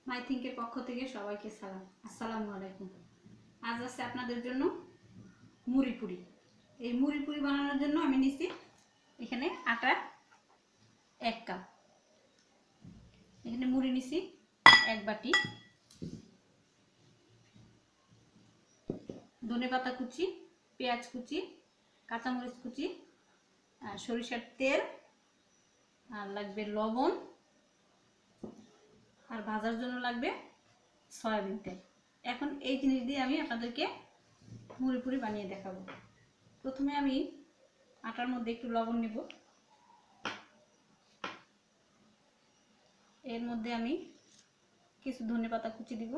মাই থিঙ্কের পক্ষ থেকে সবাইকে সালাম। আসসালামু আলাইকুম। আজ আছে আপনাদের জন্য মুড়ি পুরি। এই মুড়ি পুরি বানানোর জন্য আমি নিছি এখানে আটা 1 কাপ, এখানে মুড়ি নিছি 1 বাটি, ধনেপাতা কুচি, পেঁয়াজ কুচি, কাঁচামরিচ কুচি, আর সরিষার তেল, আর লাগবে লবণ, আর ভাজার জন্য লাগবে সয়াবিন তেল। এখন এই জিনিস দিয়ে আমি আপনাদেরকে মুড়ি পুরি বানিয়ে দেখাবো। প্রথমে আমি আটার মধ্যে একটু লবণ নেব, এর মধ্যে আমি কিছু ধনেপাতা কুচি দিব,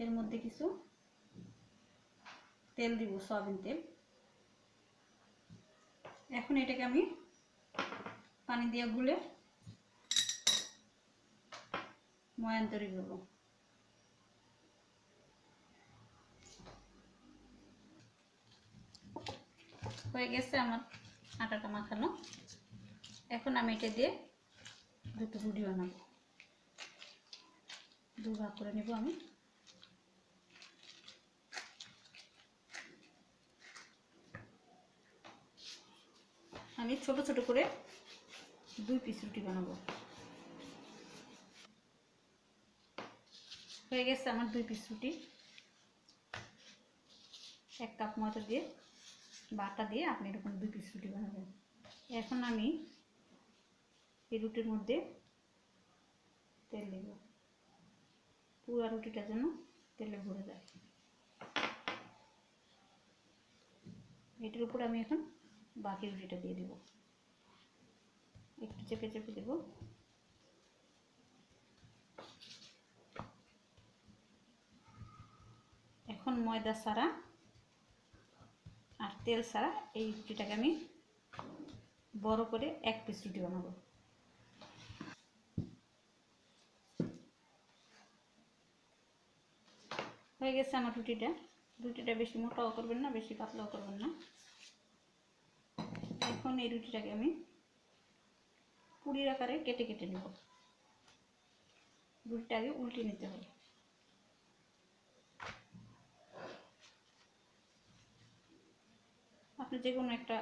এর মধ্যে কিছু তেল দিব, সয়াবিন তেল। এখন এটাকে আমি পানি দিয়ে গুলে ময়ান তৈরি করব। হয়ে গেছে আমার আটাটা মাখানো। এখন আমি এটা দিয়ে দুটো রুটি বানাবো, দুভাগ করে নেব। আমি ছোট ছোট করে 2 পিস রুটি বানাবো। হয়ে গেছে আমার 2 পিস রুটি। 1 কাপ ময়দা দিয়ে বা আটা দিয়ে আপনি এরকম 2 পিস রুটি বানাবেন। এখন আমি এই রুটির মধ্যে তেল দেব, পুরো রুটিটা যেন তেলে ভরে যায়। এটার উপর আমি এখন বাকি রুটিটা দিয়ে দেব, একটু চেপে চেপে দেব। এখন ময়দা ছাড়া আর তেল ছাড়া এই রুটিটাকে আমি বড় করে 1 পিস রুটি বানাবো। হয়ে গেছে আমার রুটিটা বেশি মোটাও করবেন না, বেশি পাতলাও করবেন না। এখন এই রুটিটাকে আমি পুরির আকারে কেটে কেটে নেব। রুটিটা আগে উল্টে নিতে হবে। আপনি যে কোনো একটা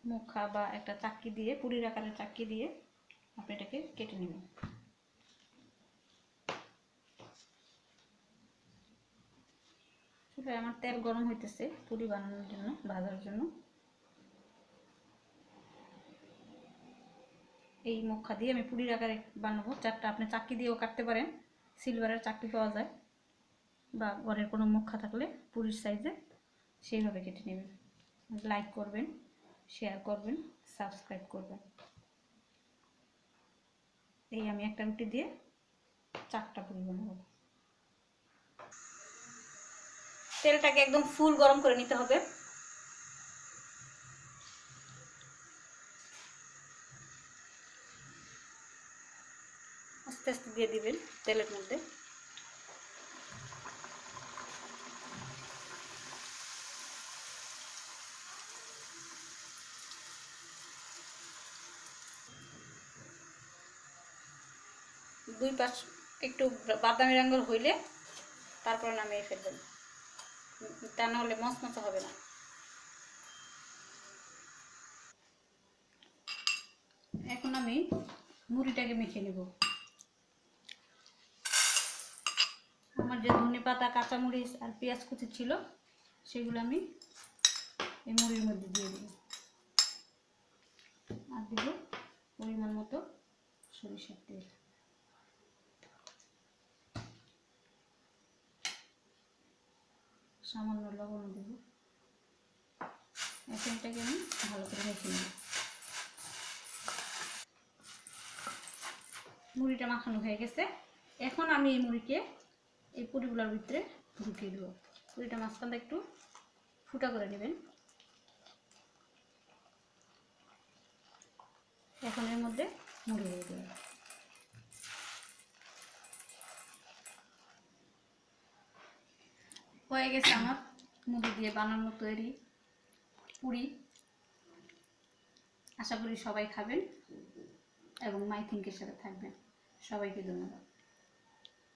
মুখা বা একটা চাক্কি দিয়ে, পুরির আকারের চাক্কি দিয়ে আপনি এটাকে কেটে নেবেন। চুলায় আমার তেল গরম হইতেছে পুরি বানানোর জন্য, ভাজার জন্য। এই মুখা দিয়ে আমি পুরির আকারে বানাবো। 4টা আপনি চাক্কি দিয়েও কাটতে পারেন, সিলভারের চাক্কি পাওয়া যায়, বা ঘরের কোনো মুখা থাকলে পুরির সাইজে সেইভাবে কেটে নেবেন। লাইক করবেন, শেয়ার করবেন, সাবস্ক্রাইব করবেন। এই আমি একটা রুটি দিয়ে 4টা পুরি বানাবো। তেলটাকে একদম ফুল গরম করে নিতে হবে। আস্তে আস্তে দিয়ে দিবেন তেলের মধ্যে। দুই পাশ একটু বাদামি রঙের হইলে তারপরে নামিয়ে ফেলবেন, তা না হলে মচমচে হবে না। এখন আমি মুড়িটাকে মেখে নেব। আমার যে ধনেপাতা, কাঁচামরিচ আর পেঁয়াজ কুচি ছিল সেগুলো আমি এই মুড়ির মধ্যে দিয়ে দেব। আর দেব পরিমাণ মতো সরিষার তেল। সামান্য লবণ দেব। এখন এটাকে আমি ভালো করে মেখে নেব। মুড়িটা মাখানো হয়ে গেছে। এখন আমি এই মুড়িকে এই পুরিগুলোর ভিতরে ঢুকিয়ে দেবো। পুরিটা মাঝখানটা একটু ফুটা করে নেবেন। এখন এর মধ্যে মুড়ি দিয়ে দেবেন। হয়ে গেছে আমার মুড়ি দিয়ে বানানো তৈরি পুরি। আশা করি সবাই খাবেন এবং মাই থিঙ্কের সাথে থাকবেন। সবাইকে ধন্যবাদ।